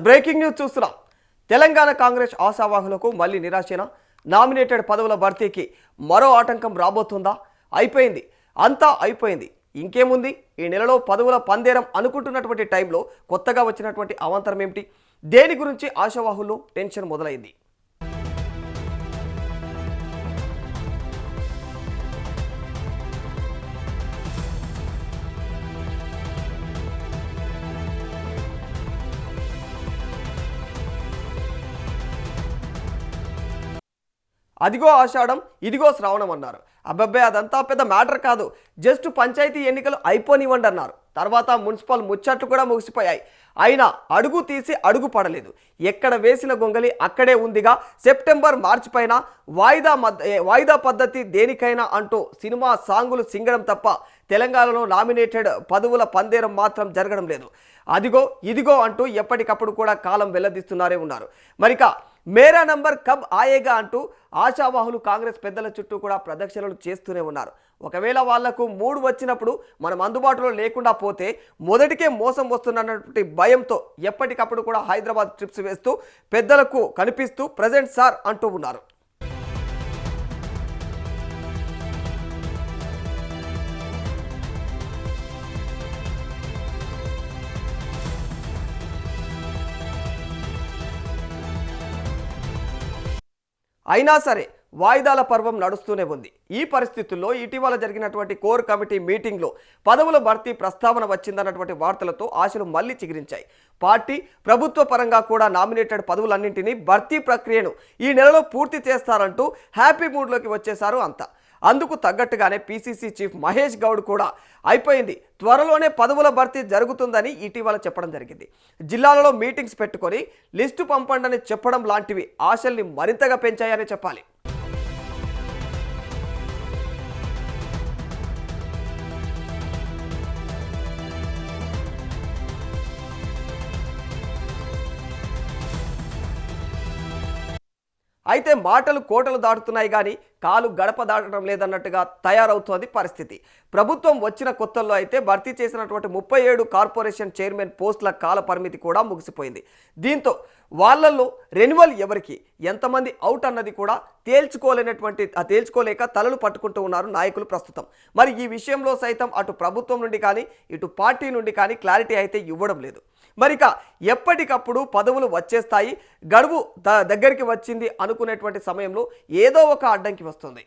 Breaking news చూస్తున్నాం. తెలంగాణ కాంగ్రెస్ ఆశావాహులకు మళ్ళీ నిరాశేనా? Nominated పదవుల భర్తీకి మరో ఆటంకం రాబోతుందా? అయిపోయింది, అంతా అయిపోయింది, ఇంకేముంది? ఈ నెలలో పదవుల పందేరం అనుకుంటున్నటువంటి టైంలో కొత్తగా వచ్చినటువంటి అవాంతరం ఏమిటి? దేని గురించి ఆశావాహుల్లో టెన్షన్ మొదలైంది? అదిగో ఆషాఢం, ఇదిగో శ్రావణం అన్నారు. అబ్బబ్బే, అదంతా పెద్ద మ్యాటర్ కాదు, జస్ట్ పంచాయతీ ఎన్నికలు అయిపోనివ్వండి అన్నారు. తర్వాత మున్సిపల్ ముచ్చట్లు కూడా ముగిసిపోయాయి. అయినా అడుగు తీసి అడుగు పడలేదు. ఎక్కడ వేసిన గొంగలి అక్కడే ఉందిగా. సెప్టెంబర్ మార్చి పైన వాయిదా పద్ధతి దేనికైనా అంటూ సినిమా సాంగులు సింగడం తప్ప తెలంగాణలో నామినేటెడ్ పదవుల పందేరం మాత్రం జరగడం లేదు. అదిగో ఇదిగో అంటూ ఎప్పటికప్పుడు కూడా కాలం వెల్లదిస్తున్నారే ఉన్నారు. మరిక మేరా నంబర్ కబ్ ఆయేగా అంటూ ఆశావాహులు కాంగ్రెస్ పెద్దల చుట్టూ కూడా ప్రదక్షిణలు చేస్తూనే ఉన్నారు. ఒకవేళ వాళ్లకు మూడు వచ్చినప్పుడు మనం అందుబాటులో లేకుండా పోతే మొదటికే మోసం వస్తున్నటువంటి భయంతో ఎప్పటికప్పుడు కూడా హైదరాబాద్ ట్రిప్స్ వేస్తూ పెద్దలకు కనిపిస్తూ ప్రజెంట్ సార్ అంటూ ఉన్నారు. అయినా సరే వాయిదాల పర్వం నడుస్తూనే ఉంది. ఈ పరిస్థితుల్లో ఇటీవల జరిగినటువంటి కోర్ కమిటీ మీటింగ్లో పదవుల భర్తీ ప్రస్తావన వచ్చిందన్నటువంటి వార్తలతో ఆశలు మళ్లీ చిగురించాయి. పార్టీ ప్రభుత్వ పరంగా కూడా నామినేటెడ్ పదవులన్నింటినీ భర్తీ ప్రక్రియను ఈ నెలలో పూర్తి చేస్తారంటూ హ్యాపీ మూడ్లోకి వచ్చేశారు అంతా. అందుకు తగ్గట్టుగానే పీసీసీ చీఫ్ మహేష్ గౌడ్ కూడా అయిపోయింది, త్వరలోనే పదవుల భర్తీ జరుగుతుందని ఇటీవల చెప్పడం జరిగింది. జిల్లాలలో మీటింగ్స్ పెట్టుకొని లిస్టు పంపండి చెప్పడం లాంటివి ఆశల్ని మరింతగా పెంచాయని చెప్పాలి. అయితే మాటలు కోటలు దాటుతున్నాయి కానీ కాలు గడప దాటడం లేదన్నట్టుగా తయారవుతోంది పరిస్థితి. ప్రభుత్వం వచ్చిన కొత్తల్లో అయితే భర్తీ చేసినటువంటి 37 కార్పొరేషన్ చైర్మన్ పోస్టుల కాల పరిమితి కూడా ముగిసిపోయింది. వాళ్ళల్లో రెన్యువల్ ఎవరికి, ఎంతమంది అవుట్ అన్నది కూడా తేల్చుకోలేక తలలు పట్టుకుంటూ ఉన్నారు నాయకులు ప్రస్తుతం. మరి ఈ విషయంలో సైతం అటు ప్రభుత్వం నుండి కానీ ఇటు పార్టీ నుండి కానీ క్లారిటీ అయితే ఇవ్వడం లేదు. మరిక ఎప్పటికప్పుడు పదవులు వచ్చేస్తాయి, గడువు దగ్గరికి వచ్చింది అనుకునేటువంటి సమయంలో ఏదో ఒక అడ్డంకి వస్తుంది.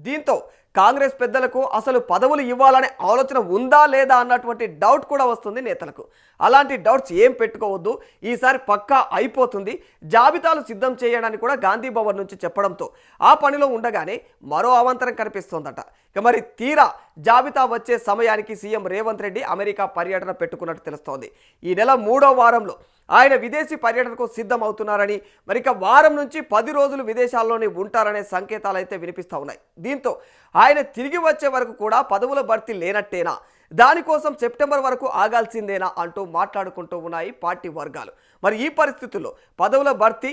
దీంతో కాంగ్రెస్ పెద్దలకు అసలు పదవులు ఇవ్వాలనే ఆలోచన ఉందా లేదా అన్నటువంటి డౌట్ కూడా వస్తుంది నేతలకు. అలాంటి డౌట్స్ ఏం పెట్టుకోవద్దు, ఈసారి పక్కా అయిపోతుంది, జాబితాలు సిద్ధం చేయడానికి కూడా గాంధీ భవన్ నుంచి చెప్పడంతో ఆ పనిలో ఉండగానే మరో అవాంతరం కనిపిస్తోందట. మరి తీరా జాబితా వచ్చే సమయానికి సీఎం రేవంత్ రెడ్డి అమెరికా పర్యటన పెట్టుకున్నట్టు తెలుస్తోంది. ఈ నెల 3వ వారంలో ఆయన విదేశీ పర్యటనకు సిద్ధం అవుతున్నారని, మరిక వారం నుంచి 10 రోజులు విదేశాల్లోనే ఉంటారనే సంకేతాలు అయితే వినిపిస్తూ ఉన్నాయి. దీంతో ఆయన తిరిగి వచ్చే వరకు కూడా పదవుల భర్తీ లేనట్టేనా, దానికోసం సెప్టెంబర్ వరకు ఆగాల్సిందేనా అంటూ మాట్లాడుకుంటూ ఉన్నాయి పార్టీ వర్గాలు. మరి ఈ పరిస్థితుల్లో పదవుల భర్తీ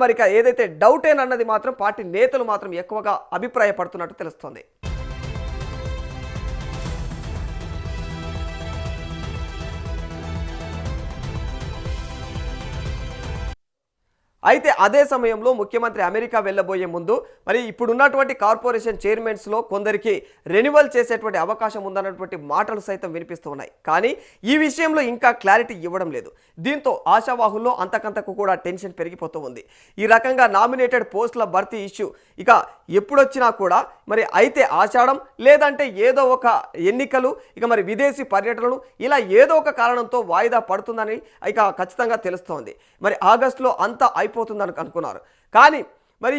మరిక ఏదైతే డౌటేనన్నది మాత్రం పార్టీ నేతలు మాత్రం ఎక్కువగా అభిప్రాయపడుతున్నట్టు తెలుస్తోంది. అయితే అదే సమయంలో ముఖ్యమంత్రి అమెరికా వెళ్ళబోయే ముందు మరి ఇప్పుడున్నటువంటి కార్పొరేషన్ చైర్మన్స్లో కొందరికి రెన్యువల్ చేసేటువంటి అవకాశం ఉందన్నటువంటి మాటలు సైతం వినిపిస్తూ ఉన్నాయి. కానీ ఈ విషయంలో ఇంకా క్లారిటీ ఇవ్వడం లేదు. దీంతో ఆశావాహుల్లో అంతకంతకు కూడా టెన్షన్ పెరిగిపోతూ ఉంది. ఈ రకంగా నామినేటెడ్ పోస్టుల భర్తీ ఇష్యూ ఎప్పుడొచ్చినా కూడా మరి అయితే ఆషాఢం, లేదంటే ఏదో ఒక ఎన్నికలు, మరి విదేశీ పర్యటనలు, ఇలా ఏదో ఒక కారణంతో వాయిదా పడుతుందని ఖచ్చితంగా తెలుస్తోంది. మరి ఆగస్టులో అంతా అయిపోతుందని అనుకున్నారు. కానీ మరి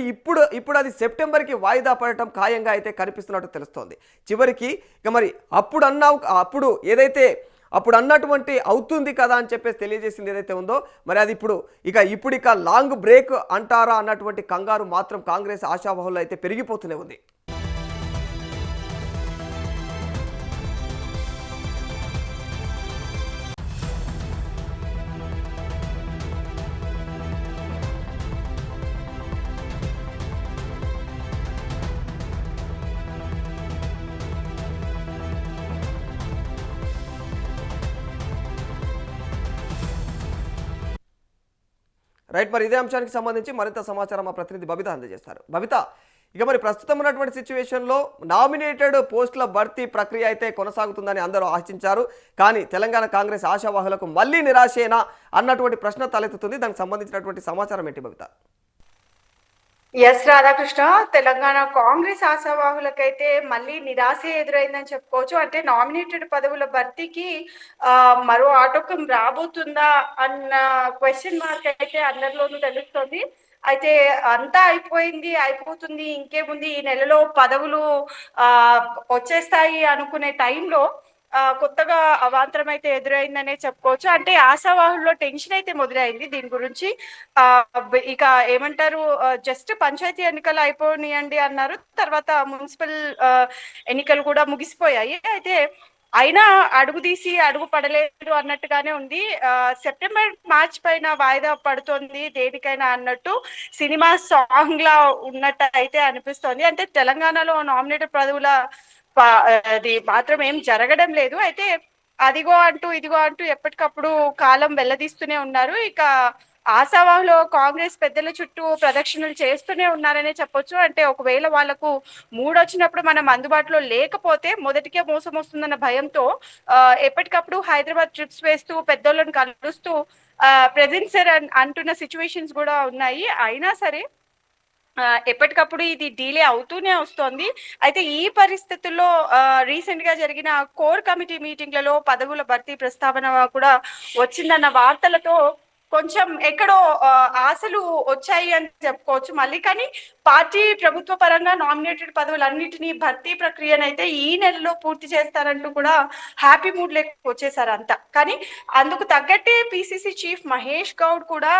ఇప్పుడు అది సెప్టెంబర్కి వాయిదా పడటం ఖాయంగా అయితే కనిపిస్తున్నట్టు తెలుస్తోంది. చివరికి మరి అప్పుడు ఏదైతే అప్పుడు అన్నటువంటి అవుతుంది కదా అని చెప్పేసి తెలియజేసింది ఏదైతే ఉందో, మరి అది ఇప్పుడు లాంగ్ బ్రేక్ అంటారా అన్నటువంటి కంగారు మాత్రం కాంగ్రెస్ ఆశావాహుల్లో అయితే పెరిగిపోతూనే ఉంది. రైట్, మరి ఇదే అంశానికి సంబంధించి మరింత సమాచారం మా ప్రతినిధి బబిత అందజేస్తారు. బబిత, ఇక మరి ప్రస్తుతం ఉన్నటువంటి సిచ్యువేషన్లో నామినేటెడ్ పోస్టుల భర్తీ ప్రక్రియ అయితే కొనసాగుతుందని అందరూ ఆశించారు. కానీ తెలంగాణ కాంగ్రెస్ ఆశావాహులకు మళ్ళీ నిరాశేనా అన్నటువంటి ప్రశ్న తలెత్తుతుంది. దానికి సంబంధించినటువంటి సమాచారం ఏంటి బబిత? ఎస్ రాధాకృష్ణ, తెలంగాణ కాంగ్రెస్ ఆశావాహులకైతే మళ్ళీ నిరాశ ఎదురైందని చెప్పుకోవచ్చు. అంటే నామినేటెడ్ పదవుల భర్తీకి మరో ఆటోకం రాబోతుందా అన్న క్వశ్చన్ మార్క్ అయితే అందరిలోనూ తెలుస్తుంది. అయితే అంతా అయిపోతుంది, ఇంకేముంది, ఈ నెలలో పదవులు ఆ వచ్చేస్తాయి అనుకునే టైంలో కొత్తగా అవాంతరం అయితే ఎదురైందనే చెప్పుకోవచ్చు. అంటే ఆశావాహుల్లో టెన్షన్ అయితే మొదలైంది దీని గురించి. ఇక ఏమంటారు, జస్ట్ పంచాయతీ ఎన్నికలు అయిపోయినాయండి అన్నారు. తర్వాత మున్సిపల్ ఎన్నికలు కూడా ముగిసిపోయాయి. అయితే అయినా అడుగు తీసి అడుగు పడలేదు అన్నట్టుగానే ఉంది. సెప్టెంబర్ మార్చ్ పైన వాయిదా పడుతోంది దేనికైనా అన్నట్టు సినిమా సాంగ్ లా ఉన్నట్టు అయితే అనిపిస్తోంది. అంటే తెలంగాణలో నామినేటెడ్ పదవుల అది మాత్రం ఏం జరగడం లేదు. అయితే అదిగో అంటూ ఇదిగో అంటూ ఎప్పటికప్పుడు కాలం వెల్లదీస్తూనే ఉన్నారు. ఇక ఆశావాహులో కాంగ్రెస్ పెద్దల చుట్టూ ప్రదక్షిణలు చేస్తూనే ఉన్నారనే చెప్పొచ్చు. అంటే ఒకవేళ వాళ్లకు మూడొచ్చినప్పుడు మనం అందుబాటులో లేకపోతే మొదటికే మోసం వస్తుందన్న భయంతో ఎప్పటికప్పుడు హైదరాబాద్ ట్రిప్స్ వేస్తూ పెద్దోళ్ళని కలుస్తూ ప్రెజెంట్ సార్ అంటున్న సిచ్యువేషన్స్ కూడా ఉన్నాయి. అయినా సరే ఎప్పటికప్పుడు ఇది డిలే అవుతూనే వస్తోంది. అయితే ఈ పరిస్థితుల్లో రీసెంట్ గా జరిగిన కోర్ కమిటీ మీటింగ్లలో పదవుల భర్తీ ప్రస్తావన కూడా వచ్చిందన్న వార్తలతో కొంచెం ఎక్కడో ఆశలు వచ్చాయి అని చెప్పుకోవచ్చు మళ్ళీ. కానీ పార్టీ ప్రభుత్వ పరంగా నామినేటెడ్ పదవులన్నిటినీ భర్తీ ప్రక్రియనైతే ఈ నెలలో పూర్తి చేస్తారంటూ కూడా హ్యాపీ మూడ్ లేక వచ్చేసారు అంతా. కానీ అందుకు తగ్గట్టే పిసిసి చీఫ్ మహేష్ గౌడ్ కూడా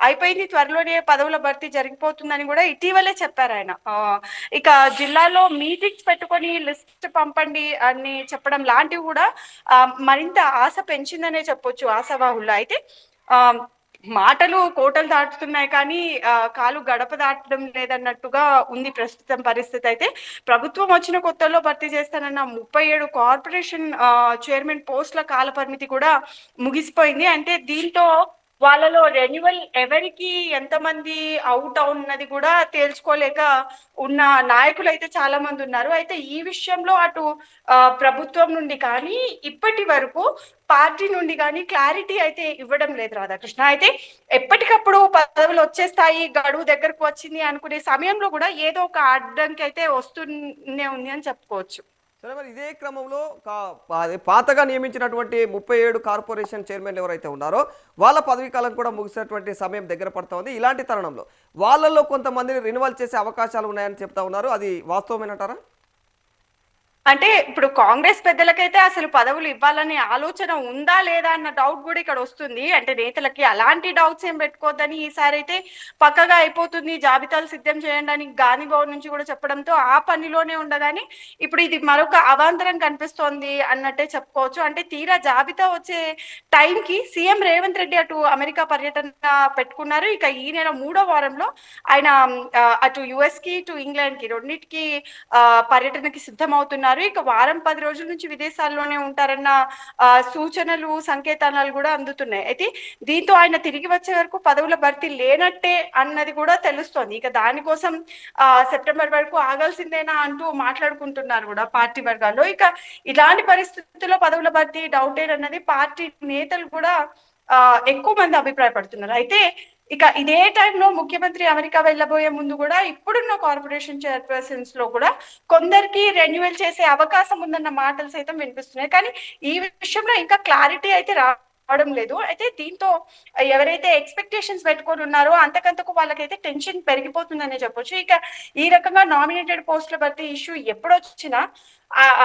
అయిపోయింది, త్వరలోనే పదవుల భర్తీ జరిగిపోతుందని కూడా ఇటీవలే చెప్పారు ఆయన. ఇక జిల్లాలో మీటింగ్స్ పెట్టుకొని లిస్ట్ పంపండి అని చెప్పడం లాంటివి కూడా మరింత ఆశ పెంచిందనే చెప్పొచ్చు ఆశావాహుల్లో. అయితే మాటలు కోటలు దాటుతున్నాయి కానీ కాలు గడప దాటడం లేదన్నట్టుగా ఉంది ప్రస్తుతం పరిస్థితి. అయితే ప్రభుత్వం వచ్చిన కొత్తలో భర్తీ చేస్తానన్న 37 కార్పొరేషన్ చైర్మన్ పోస్టుల కాల పరిమితి కూడా ముగిసిపోయింది. అంటే దీంతో వాళ్ళలో రెన్యువల్ ఎవరికి ఎంతమంది అవుట్ అవున్నది కూడా తేల్చుకోలేక ఉన్న నాయకులు అయితే చాలా మంది ఉన్నారు. అయితే ఈ విషయంలో అటు ప్రభుత్వం నుండి కానీ ఇప్పటి వరకు పార్టీ నుండి కానీ క్లారిటీ అయితే ఇవ్వడం లేదు రాధాకృష్ణ. అయితే ఎప్పటికప్పుడు పదవులు వచ్చేస్తాయి, గడువు దగ్గరకు వచ్చింది అనుకునే సమయంలో కూడా ఏదో ఒక అడ్డంకి అయితే వస్తూనే ఉంది అని చెప్పుకోవచ్చు. సరే, మరి ఇదే క్రమంలో పాతగా నియమించినటువంటి 37 కార్పొరేషన్ చైర్మన్లు ఎవరైతే ఉన్నారో వాళ్ళ పదవీ కాలం కూడా ముగిసినటువంటి సమయం దగ్గర పడుతూ ఉంది. ఇలాంటి తరుణంలో వాళ్ళల్లో కొంతమందిని రినివల్ చేసే అవకాశాలు ఉన్నాయని చెప్తా ఉన్నారు. అది వాస్తవమేనంటారా? అంటే ఇప్పుడు కాంగ్రెస్ పెద్దలకైతే అసలు పదవులు ఇవ్వాలనే ఆలోచన ఉందా లేదా అన్న డౌట్ కూడా ఇక్కడ వస్తుంది. అంటే నేతలకి అలాంటి డౌట్స్ ఏం పెట్టుకోవద్దని ఈసారి అయితే పక్కగా అయిపోతుంది, జాబితాలు సిద్ధం చేయండి అని గాంధీ భవన్ నుంచి కూడా చెప్పడంతో ఆ పనిలోనే ఉండగాని ఇప్పుడు ఇది మరొక అవాంతరం కనిపిస్తోంది అన్నట్టే చెప్పుకోవచ్చు. అంటే తీరా జాబితా వచ్చే టైంకి సీఎం రేవంత్ రెడ్డి అటు అమెరికా పర్యటన పెట్టుకున్నారు. ఇక ఈ నెల 3వ వారంలో ఆయన అటు యుఎస్ కి ఇటు ఇంగ్లాండ్ కి రెండింటికి పర్యటనకి సిద్ధమవుతున్నారు. ఇక వారం 10 రోజుల నుంచి విదేశాల్లోనే ఉంటారన్న సూచనలు సంకేతాలు కూడా అందుతున్నాయి. అయితే దీంతో ఆయన తిరిగి వచ్చే వరకు పదవుల భర్తీ లేనట్టే అన్నది కూడా తెలుస్తోంది. ఇక దానికోసం సెప్టెంబర్ వరకు ఆగాల్సిందేనా అంటూ మాట్లాడుకుంటున్నారు కూడా పార్టీ వర్గాల్లో. ఇక ఇలాంటి పరిస్థితుల్లో పదవుల భర్తీ డౌటెడ్ అన్నది పార్టీ నేతలు కూడా ఎక్కువ మంది అభిప్రాయపడుతున్నారు. అయితే ఇక ఇదే టైంలో ముఖ్యమంత్రి అమెరికా వెళ్ళబోయే ముందు కూడా ఇప్పుడున్న కార్పొరేషన్ చైర్పర్సన్స్ లో కూడా కొందరికి రెన్యువల్ చేసే అవకాశం ఉందన్న మాటలు సైతం వినిపిస్తున్నాయి. కానీ ఈ విషయంలో ఇంకా క్లారిటీ అయితే రావడం లేదు. అయితే దీంతో ఎవరైతే ఎక్స్పెక్టేషన్స్ పెట్టుకొని ఉన్నారో అంతకంతకు వాళ్ళకైతే టెన్షన్ పెరిగిపోతుందనే చెప్పొచ్చు. ఇక ఈ రకంగా నామినేటెడ్ పోస్టుల భర్తీ ఇష్యూ ఎప్పుడు వచ్చినా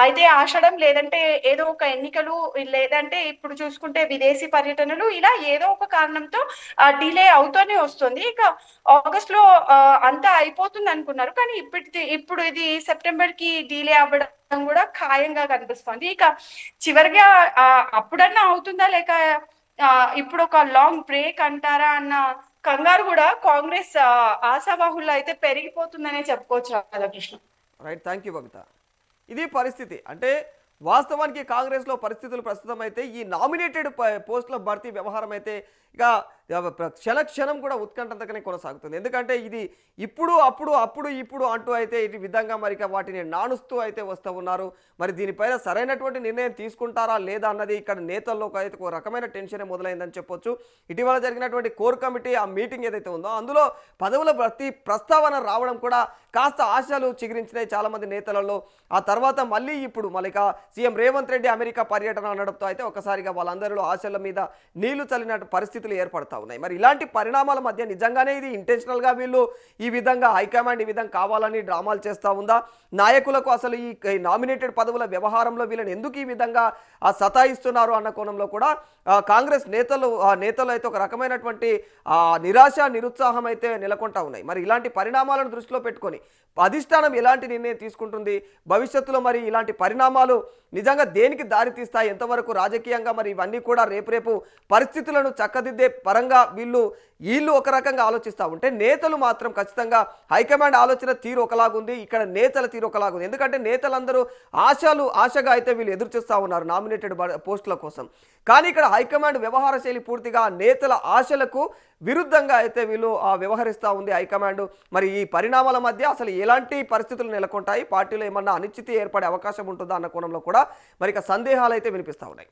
అయితే ఆషాఢం లేదంటే ఏదో ఒక ఎన్నికలు లేదంటే ఇప్పుడు చూసుకుంటే విదేశీ పర్యటనలు ఇలా ఏదో ఒక కారణంతో డిలే అవుతూనే వస్తుంది. ఇక ఆగస్ట్ లో అంతా అయిపోతుంది అనుకున్నారు కానీ ఇప్పుడు ఇది సెప్టెంబర్ కి డిలే అవ్వడం కూడా ఖాయంగా కనిపిస్తుంది. ఇక చివరిగా అప్పుడన్నా అవుతుందా లేక ఇప్పుడు ఒక లాంగ్ బ్రేక్ అంటారా అన్న కంగారు కూడా కాంగ్రెస్ ఆశావాహుల్లో అయితే పెరిగిపోతుందనే చెప్పుకోవచ్చు Radhakrishna. Right, thank you Babita. ఇది పరిస్థితి. అంటే వాస్తవానికి కాంగ్రెస్లో పరిస్థితులు ప్రస్తుతం అయితే ఈ నామినేటెడ్ పోస్టుల భర్తీ వ్యవహారం అయితే ఇక క్షణ క్షణం కూడా ఉత్కంఠతగానే కొనసాగుతుంది. ఎందుకంటే ఇది ఇప్పుడు అప్పుడు అప్పుడు ఇప్పుడు అంటూ అయితే ఈ విధంగా మరి ఇక వాటిని నానుస్తూ అయితే వస్తూ ఉన్నారు. మరి దీనిపైన సరైనటువంటి నిర్ణయం తీసుకుంటారా లేదా అన్నది ఇక్కడ నేతల్లో అయితే ఒక రకమైన టెన్షనే మొదలైందని చెప్పొచ్చు. ఇటీవల జరిగినటువంటి కోర్ కమిటీ ఆ మీటింగ్ ఏదైతే ఉందో అందులో పదవుల భర్తీ ప్రస్తావన రావడం కూడా కాస్త ఆశలు చిగురించినాయి చాలామంది నేతలలో. ఆ తర్వాత మళ్ళీ ఇప్పుడు మళ్ళీ సీఎం రేవంత్ రెడ్డి అమెరికా పర్యటన అనడంతో అయితే ఒకసారిగా వాళ్ళందరిలో ఆశల మీద నీళ్లు చల్లినట్టు పరిస్థితులు ఏర్పడతా ఉన్నాయి. మరి ఇలాంటి పరిణామాల మధ్య నిజంగానే ఇది ఇంటెన్షనల్గా వీళ్ళు ఈ విధంగా హైకమాండ్ ఈ విధంగా కావాలని డ్రామాలు చేస్తూ ఉందా? నాయకులకు అసలు ఈ నామినేటెడ్ పదవుల వ్యవహారంలో వీళ్ళని ఎందుకు ఈ విధంగా సతాయిస్తున్నారు అన్న కోణంలో కూడా కాంగ్రెస్ నేతలు అయితే ఒక రకమైనటువంటి నిరాశ నిరుత్సాహం అయితే నెలకొంటా ఉన్నాయి. మరి ఇలాంటి పరిణామాలను దృష్టిలో పెట్టుకొని అధిష్టానం ఎలాంటి నిర్ణయం తీసుకుంటుంది, భవిష్యత్తులో మరి ఇలాంటి పరిణామాలు నిజంగా దేనికి దారితీస్తాయి, ఎంతవరకు రాజకీయంగా మరి ఇవన్నీ కూడా రేపు పరిస్థితులను చక్కదిద్దే పరంగా వీళ్ళు ఒక రకంగా ఆలోచిస్తూ ఉంటే నేతలు మాత్రం ఖచ్చితంగా హైకమాండ్ ఆలోచన తీరు ఒకలాగుంది, ఇక్కడ నేతల తీరు ఒకలాగుంది. ఎందుకంటే నేతలందరూ ఆశగా అయితే వీళ్ళు ఎదురు చూస్తూ ఉన్నారు నామినేటెడ్ పోస్టుల కోసం. కానీ ఇక్కడ హైకమాండ్ వ్యవహార శైలి పూర్తిగా నేతల ఆశలకు విరుద్ధంగా అయితే వీళ్ళు వ్యవహరిస్తూ ఉంది హైకమాండ్. మరి ఈ పరిణామాల మధ్య అసలు ఎలాంటి పరిస్థితులు నెలకొంటాయి, పార్టీలో ఏమన్నా అనిశ్చితి ఏర్పడే అవకాశం ఉంటుందా అన్న కోణంలో కూడా మరి సందేహాలు అయితే వినిపిస్తూ ఉన్నాయి.